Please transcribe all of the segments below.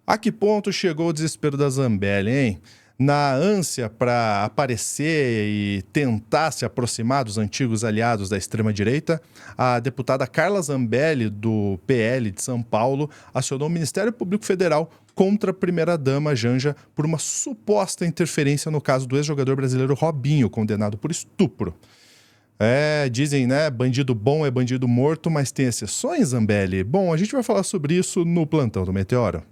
A que ponto chegou o desespero da Zambelli, hein? Na ânsia para aparecer e tentar se aproximar dos antigos aliados da extrema-direita, a deputada Carla Zambelli, do PL de São Paulo, acionou o Ministério Público Federal contra a primeira-dama Janja por uma suposta interferência no caso do ex-jogador brasileiro Robinho, condenado por estupro. Dizem, né, bandido bom é bandido morto, mas tem exceções, Zambelli? Bom, a gente vai falar sobre isso no Plantão do Meteoro.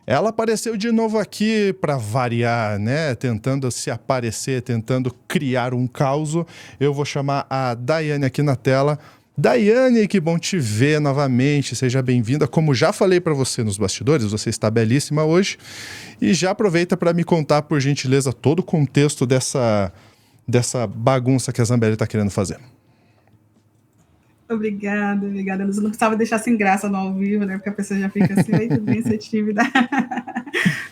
Ela apareceu de novo aqui para variar, né? Tentando se aparecer, tentando criar um caos. Eu vou chamar a Daiane aqui na tela. Daiane, que bom te ver novamente. Seja bem-vinda. Como já falei para você nos bastidores, você está belíssima hoje. E já aproveita para me contar, por gentileza, todo o contexto dessa bagunça que a Zambelli está querendo fazer. Obrigada. Eu não precisava deixar sem graça no ao vivo, né? Porque a pessoa já fica assim, bem tímida.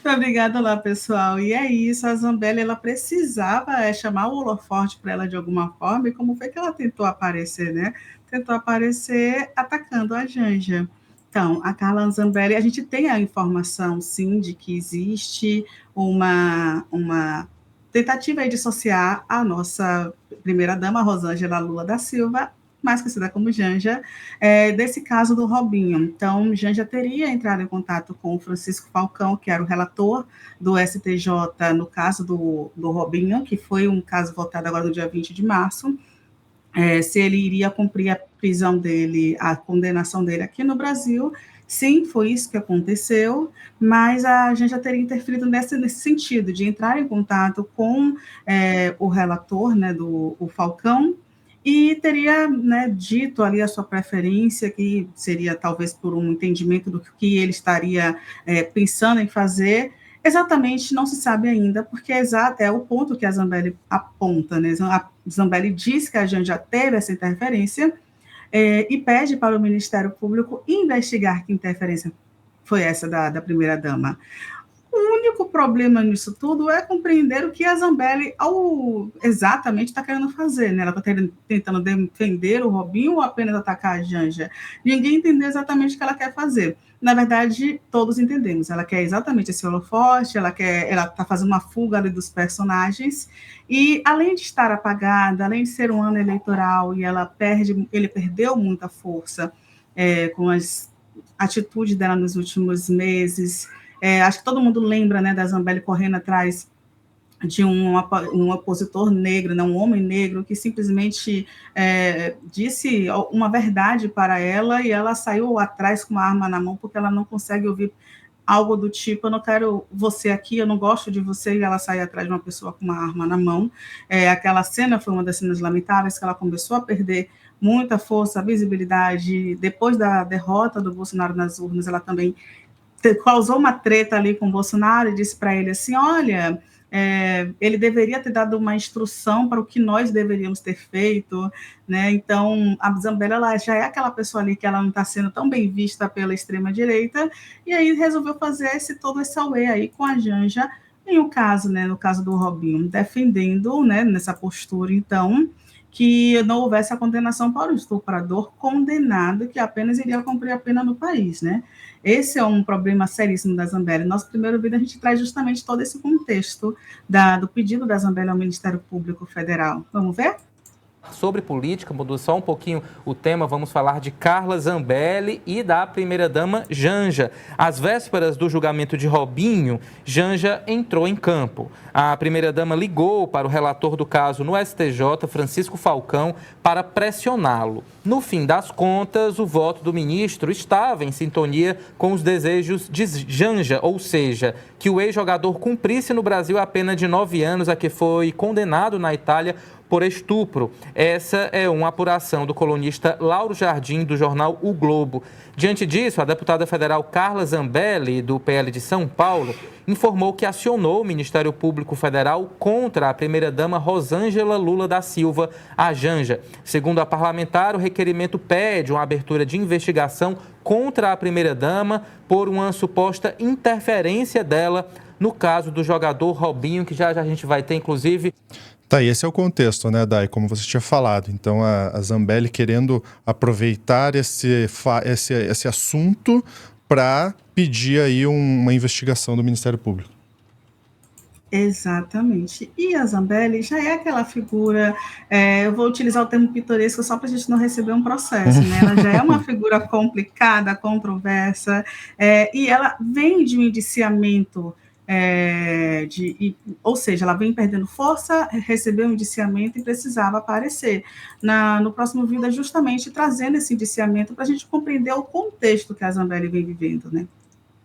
Obrigada lá, pessoal. E é isso, a Zambelli, ela precisava chamar o holofote para ela de alguma forma. E como foi que ela tentou aparecer, né? Tentou aparecer atacando a Janja. Então, a Carla Zambelli, a gente tem a informação, sim, de que existe uma tentativa de dissociar a nossa primeira-dama, Rosângela Lula da Silva, mais conhecida como Janja, desse caso do Robinho. Então, Janja teria entrado em contato com o Francisco Falcão, que era o relator do STJ no caso do Robinho, que foi um caso votado agora no dia 20 de março, se ele iria cumprir a prisão dele, a condenação dele aqui no Brasil. Sim, foi isso que aconteceu, mas a gente já teria interferido nesse sentido, de entrar em contato com o relator, né, o Falcão, e teria, né, dito ali a sua preferência, que seria talvez por um entendimento do que ele estaria pensando em fazer. Exatamente, não se sabe ainda, porque é o ponto que a Zambelli aponta, né? A Zambelli diz que a Janja teve essa interferência e pede para o Ministério Público investigar que interferência foi essa da primeira-dama. O único problema nisso tudo é compreender o que a Zambelli exatamente está querendo fazer, né? Ela está tentando defender o Robinho ou apenas atacar a Janja? Ninguém entendeu exatamente o que ela quer fazer. Na verdade, todos entendemos. Ela quer exatamente esse holofote, ela está fazendo uma fuga ali dos personagens, e além de estar apagada, além de ser um ano eleitoral, e ele perdeu muita força com as atitudes dela nos últimos meses. Acho que todo mundo lembra, né, da Zambelli correndo atrás de um opositor negro, né, um homem negro, que simplesmente disse uma verdade para ela, e ela saiu atrás com uma arma na mão, porque ela não consegue ouvir algo do tipo: eu não quero você aqui, eu não gosto de você, e ela sai atrás de uma pessoa com uma arma na mão. Aquela cena foi uma das cenas lamentáveis, que ela começou a perder muita força, visibilidade. Depois da derrota do Bolsonaro nas urnas, ela também causou uma treta ali com o Bolsonaro e disse para ele assim: olha, ele deveria ter dado uma instrução para o que nós deveríamos ter feito, né? Então, a Zambelli, ela já é aquela pessoa ali que ela não está sendo tão bem vista pela extrema-direita, e aí resolveu fazer todo esse auê aí com a Janja, no caso do Robinho, defendendo, né, nessa postura, então, que não houvesse a condenação para o estuprador condenado, que apenas iria cumprir a pena no país, né? Esse é um problema seríssimo da Zambelli. Nosso primeiro vídeo a gente traz justamente todo esse contexto do pedido da Zambelli ao Ministério Público Federal. Vamos ver? Sobre política, mudou só um pouquinho o tema, vamos falar de Carla Zambelli e da primeira-dama Janja. Às vésperas do julgamento de Robinho, Janja entrou em campo. A primeira-dama ligou para o relator do caso no STJ, Francisco Falcão, para pressioná-lo. No fim das contas, o voto do ministro estava em sintonia com os desejos de Janja, ou seja, que o ex-jogador cumprisse no Brasil a pena de 9 anos a que foi condenado na Itália por estupro. Essa é uma apuração do colunista Lauro Jardim, do jornal O Globo. Diante disso, a deputada federal Carla Zambelli, do PL de São Paulo, informou que acionou o Ministério Público Federal contra a primeira-dama Rosângela Lula da Silva, a Janja. Segundo a parlamentar, o requerimento pede uma abertura de investigação contra a primeira-dama por uma suposta interferência dela no caso do jogador Robinho, que já a gente vai ter, inclusive... Tá, e esse é o contexto, né, Dai, como você tinha falado. Então, a Zambelli querendo aproveitar esse assunto para pedir aí uma investigação do Ministério Público. Exatamente. E a Zambelli já é aquela figura, eu vou utilizar o termo pitoresco só para a gente não receber um processo, né? Ela já é uma figura complicada, controversa, e ela vem de um indiciamento, ou seja, ela vem perdendo força, recebeu um indiciamento e precisava aparecer no próximo vídeo, justamente trazendo esse indiciamento para a gente compreender o contexto que a Zambelli vem vivendo, né?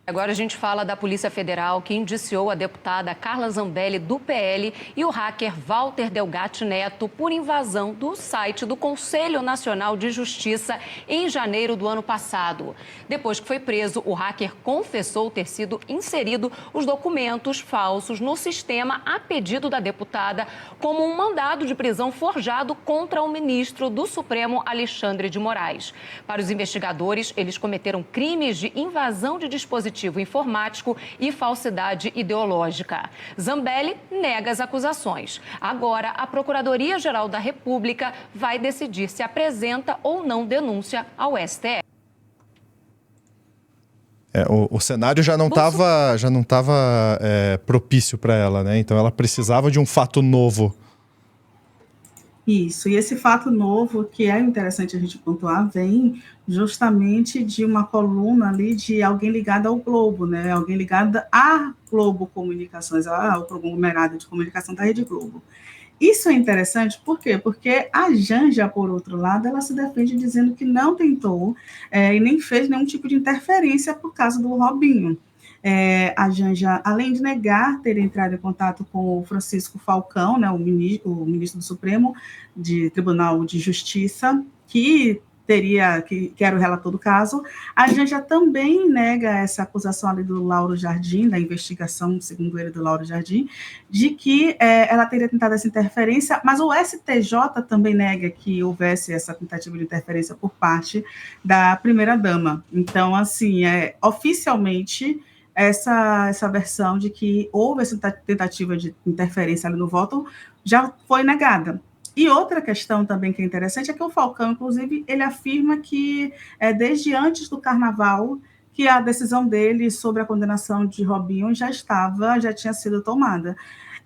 Agora a gente fala da Polícia Federal, que indiciou a deputada Carla Zambelli, do PL, e o hacker Walter Delgatti Neto por invasão do site do Conselho Nacional de Justiça em janeiro do ano passado. Depois que foi preso, o hacker confessou ter sido inserido os documentos falsos no sistema a pedido da deputada, como um mandado de prisão forjado contra o ministro do Supremo, Alexandre de Moraes. Para os investigadores, eles cometeram crimes de invasão de dispositivo informático e falsidade ideológica. Zambelli nega as acusações. Agora, a Procuradoria-Geral da República vai decidir se apresenta ou não denúncia ao STF. O cenário já não estava propício para ela, né? Então ela precisava de um fato novo. Isso, e esse fato novo, que é interessante a gente pontuar, vem justamente de uma coluna ali de alguém ligado ao Globo, né? Alguém ligado à Globo Comunicações, ao conglomerado de comunicação da Rede Globo. Isso é interessante, por quê? Porque a Janja, por outro lado, ela se defende dizendo que não tentou e nem fez nenhum tipo de interferência por causa do Robinho. A Janja, além de negar ter entrado em contato com o Francisco Falcão, né, o ministro do Supremo de Tribunal de Justiça, que era o relator do caso, a Janja também nega essa acusação ali do Lauro Jardim, da investigação, segundo ele, do Lauro Jardim, de que ela teria tentado essa interferência, mas o STJ também nega que houvesse essa tentativa de interferência por parte da primeira-dama. Então, assim, oficialmente, essa versão de que houve essa tentativa de interferência ali no voto já foi negada. E outra questão também que é interessante é que o Falcão, inclusive, ele afirma que desde antes do Carnaval que a decisão dele sobre a condenação de Robinho já tinha sido tomada.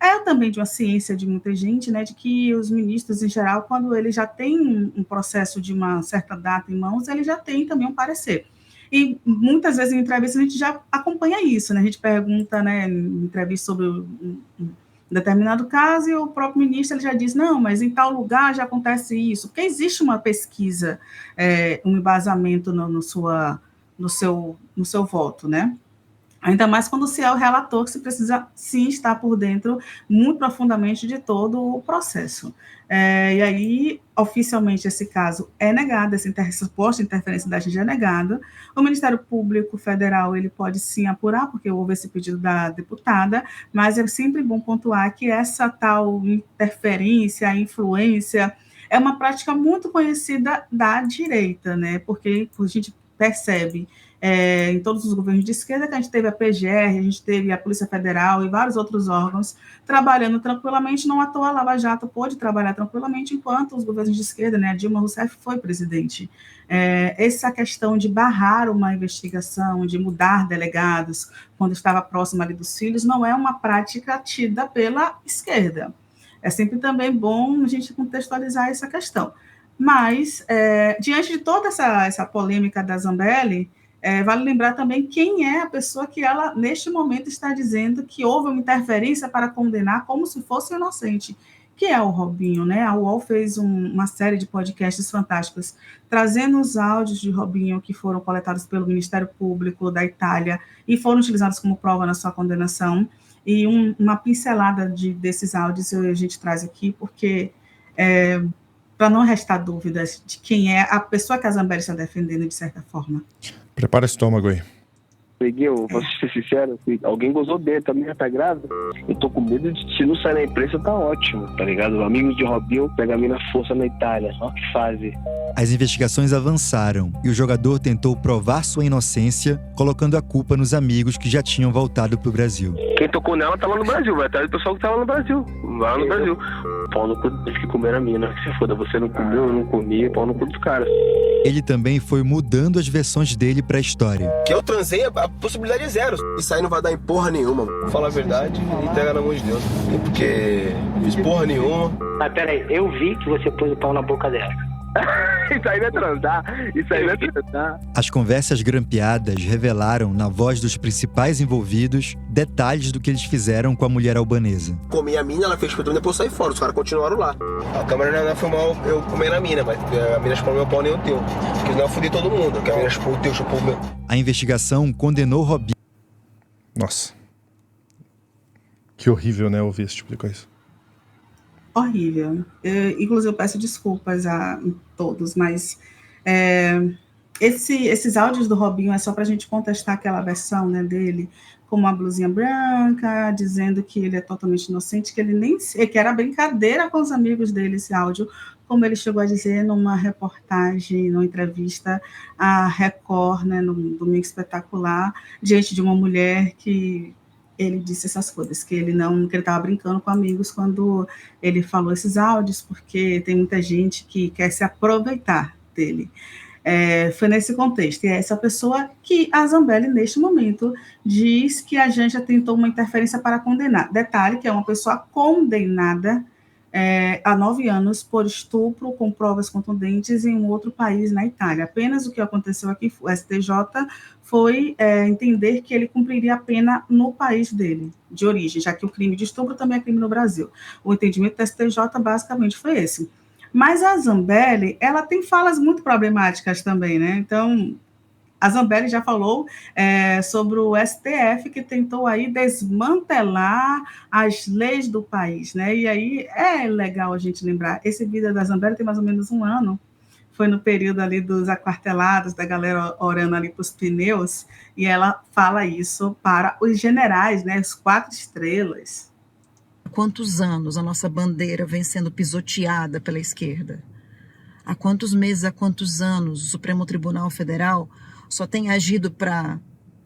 É também de uma ciência de muita gente, né, de que os ministros, em geral, quando ele já tem um processo de uma certa data em mãos, ele já tem também um parecer. E muitas vezes em entrevistas a gente já acompanha isso, né? A gente pergunta, né, em entrevista sobre um determinado caso e o próprio ministro ele já diz, não, mas em tal lugar já acontece isso, porque existe uma pesquisa, um embasamento no seu voto, né? Ainda mais quando se é o relator, que se precisa, sim, estar por dentro muito profundamente de todo o processo. E aí, oficialmente, esse caso é negado, essa suposta interferência da gente é negada. O Ministério Público Federal, ele pode sim apurar, porque houve esse pedido da deputada, mas é sempre bom pontuar que essa tal interferência, influência, é uma prática muito conhecida da direita, né? Porque a gente percebe em todos os governos de esquerda, que a gente teve a PGR, a gente teve a Polícia Federal e vários outros órgãos trabalhando tranquilamente, não à toa a Lava Jato pôde trabalhar tranquilamente enquanto os governos de esquerda, né, a Dilma Rousseff foi presidente. Essa questão de barrar uma investigação, de mudar delegados, quando estava próximo ali dos filhos, não é uma prática tida pela esquerda. É sempre também bom a gente contextualizar essa questão. Mas, diante de toda essa polêmica da Zambelli, vale lembrar também quem é a pessoa que ela, neste momento, está dizendo que houve uma interferência para condenar como se fosse inocente, que é o Robinho, né? A UOL fez uma série de podcasts fantásticos, trazendo os áudios de Robinho que foram coletados pelo Ministério Público da Itália e foram utilizados como prova na sua condenação, e uma pincelada desses áudios a gente traz aqui, porque para não restar dúvidas de quem é a pessoa que a Zambelli está defendendo, de certa forma. Prepara o estômago aí. Eu vou ser sincero, alguém gozou dele, a minha tá grávida. Eu tô com medo de, se não sair na imprensa, tá ótimo, tá ligado? Amigos de Robinho pegam a mina força na Itália, olha o que fazem. As investigações avançaram e o jogador tentou provar sua inocência, colocando a culpa nos amigos que já tinham voltado pro Brasil. Quem tocou nela tá lá no Brasil, vai atrás do pessoal que tá lá no Brasil. Lá no Brasil. pau no cu deles que comeram a mina. Se foda, você não comeu, eu não comi, pau no cu dos caras. Ele também foi mudando as versões dele pra história. Que eu transei, a possibilidade é zero. Isso aí não vai dar em porra nenhuma. Vou falar a verdade e entrega na mão de Deus. Porque fiz porra nenhuma. Mas peraí, eu vi que você pôs o pau na boca dela. Isso aí não é transar. Isso aí não é transar. As conversas grampeadas revelaram, na voz dos principais envolvidos, detalhes do que eles fizeram com a mulher albanesa. Comi a mina, ela fez pra depois sair fora. Os caras continuaram lá. A câmera não filmou eu comendo a mina, mas a mina chupou meu pau nem o teu. Porque não fuder todo mundo. Porque a mina chupou o teu, chupou o meu. A investigação condenou Robinho. Nossa. Que horrível, né, ouvir esse tipo de coisa. Horrível. Inclusive, eu peço desculpas a todos, mas esses áudios do Robinho é só para a gente contestar aquela versão, né, dele com uma blusinha branca, dizendo que ele é totalmente inocente, que ele nem que era brincadeira com os amigos dele, esse áudio, como ele chegou a dizer numa reportagem, numa entrevista à Record, né, no Domingo Espetacular, diante de uma mulher que ele disse essas coisas, que ele estava brincando com amigos quando ele falou esses áudios, porque tem muita gente que quer se aproveitar dele. Foi nesse contexto. E é essa pessoa que a Zambelli, neste momento, diz que a Janja tentou uma interferência para condenar. Detalhe que é uma pessoa condenada há 9 anos por estupro com provas contundentes em um outro país, na Itália. Apenas o que aconteceu aqui, o STJ foi entender que ele cumpriria a pena no país dele, de origem, já que o crime de estupro também é crime no Brasil. O entendimento do STJ basicamente foi esse. Mas a Zambelli, ela tem falas muito problemáticas também, né? Então, a Zambelli já falou sobre o STF, que tentou aí desmantelar as leis do país, né? E aí é legal a gente lembrar, esse vídeo da Zambelli tem mais ou menos 1 ano, foi no período ali dos aquartelados, da galera orando ali para os pneus, e ela fala isso para os generais, né? Os 4 estrelas. Há quantos anos a nossa bandeira vem sendo pisoteada pela esquerda? Há quantos meses, há quantos anos o Supremo Tribunal Federal só tem agido para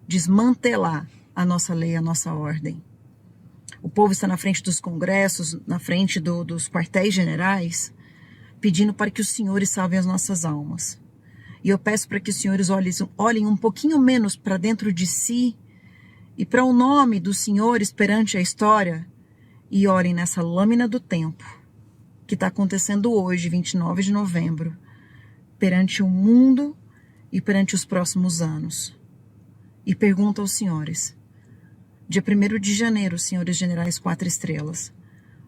desmantelar a nossa lei, a nossa ordem? O povo está na frente dos congressos, na frente dos quartéis generais, pedindo para que os senhores salvem as nossas almas. E eu peço para que os senhores olhem um pouquinho menos para dentro de si e para o nome dos senhores perante a história e olhem nessa lâmina do tempo que está acontecendo hoje, 29 de novembro, perante o mundo e perante os próximos anos. E pergunto aos senhores, dia 1º de janeiro, senhores generais 4 estrelas,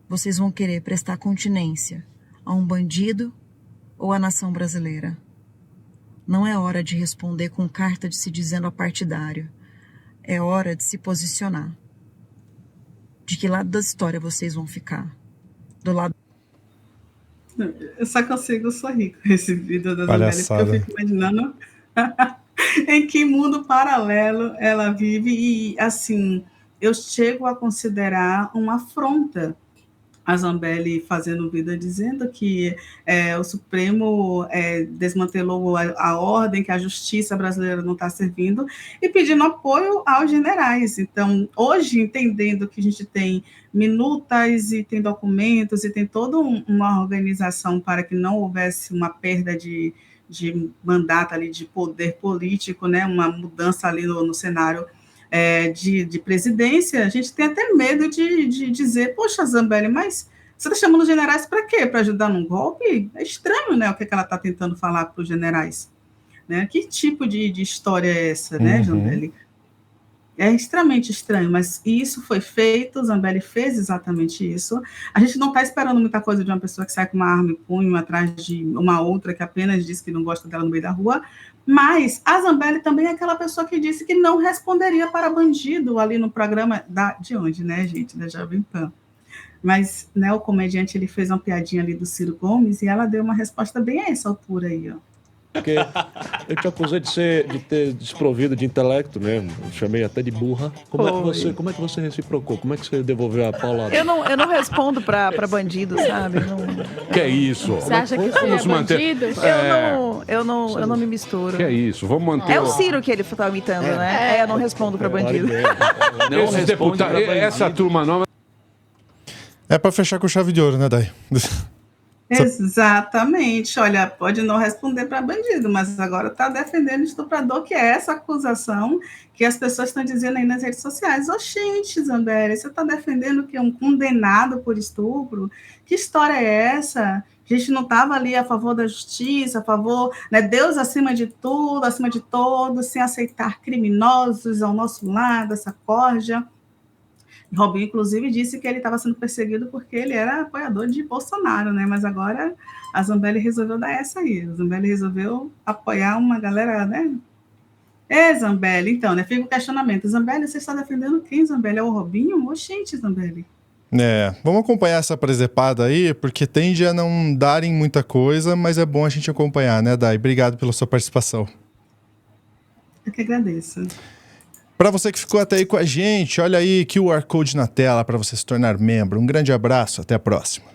vocês vão querer prestar continência a um bandido ou à nação brasileira? Não é hora de responder com carta de se dizendo apartidário. É hora de se posicionar. De que lado da história vocês vão ficar? Do lado... Eu só consigo sorrir com esse vídeo da Zambelli, porque eu fico imaginando em que mundo paralelo ela vive. E, assim, eu chego a considerar uma afronta a Zambelli fazendo vida, dizendo que o Supremo desmantelou a ordem, que a justiça brasileira não está servindo, e pedindo apoio aos generais. Então, hoje, entendendo que a gente tem minutas e tem documentos e tem toda uma organização para que não houvesse uma perda de mandato ali, de poder político, né, uma mudança ali no cenário de presidência, a gente tem até medo de dizer, poxa, Zambelli, mas você está chamando os generais para quê? Para ajudar num golpe? É estranho, né, o que ela está tentando falar para os generais. Né? Que tipo de história é essa, né, Zambelli? É extremamente estranho, mas isso foi feito, Zambelli fez exatamente isso. A gente não está esperando muita coisa de uma pessoa que sai com uma arma e punho atrás de uma outra que apenas diz que não gosta dela no meio da rua, mas a Zambelli também é aquela pessoa que disse que não responderia para bandido ali no programa de onde, né, gente? Da Jovem Pan. Mas, né, o comediante, ele fez uma piadinha ali do Ciro Gomes e ela deu uma resposta bem a essa altura aí, ó. Porque eu te acusei de ter desprovido de intelecto mesmo. Eu chamei até de burra. Como é que você reciprocou? Como é que você devolveu a paulada? Eu não respondo pra bandido, sabe? Não... Que é isso? Você acha que você é bandido? Eu não me misturo. Que é isso? Vamos manter... É o Ciro que ele tá imitando, né? Eu não respondo pra bandido. Não responde pra bandido. Essa turma nova... É para fechar com chave de ouro, né, Day? Exatamente. Olha, pode não responder para bandido, mas agora está defendendo estuprador, que é essa acusação que as pessoas estão dizendo aí nas redes sociais. Oxente, Zambelli, você está defendendo que um condenado por estupro? Que história é essa? A gente não estava ali a favor da justiça, a favor, né, Deus acima de tudo, acima de todos, sem aceitar criminosos ao nosso lado, essa corja. Robinho, inclusive, disse que ele estava sendo perseguido porque ele era apoiador de Bolsonaro, né? Mas agora a Zambelli resolveu dar essa aí. A Zambelli resolveu apoiar uma galera, né? Zambelli, então, né? Fica o questionamento. Zambelli, você está defendendo quem, Zambelli? É o Robinho? Oxente, Zambelli. Vamos acompanhar essa presepada aí, porque tende a não darem muita coisa, mas é bom a gente acompanhar, né, Day? Obrigado pela sua participação. Eu que agradeço. Para você que ficou até aí com a gente, olha aí QR Code na tela para você se tornar membro. Um grande abraço, até a próxima.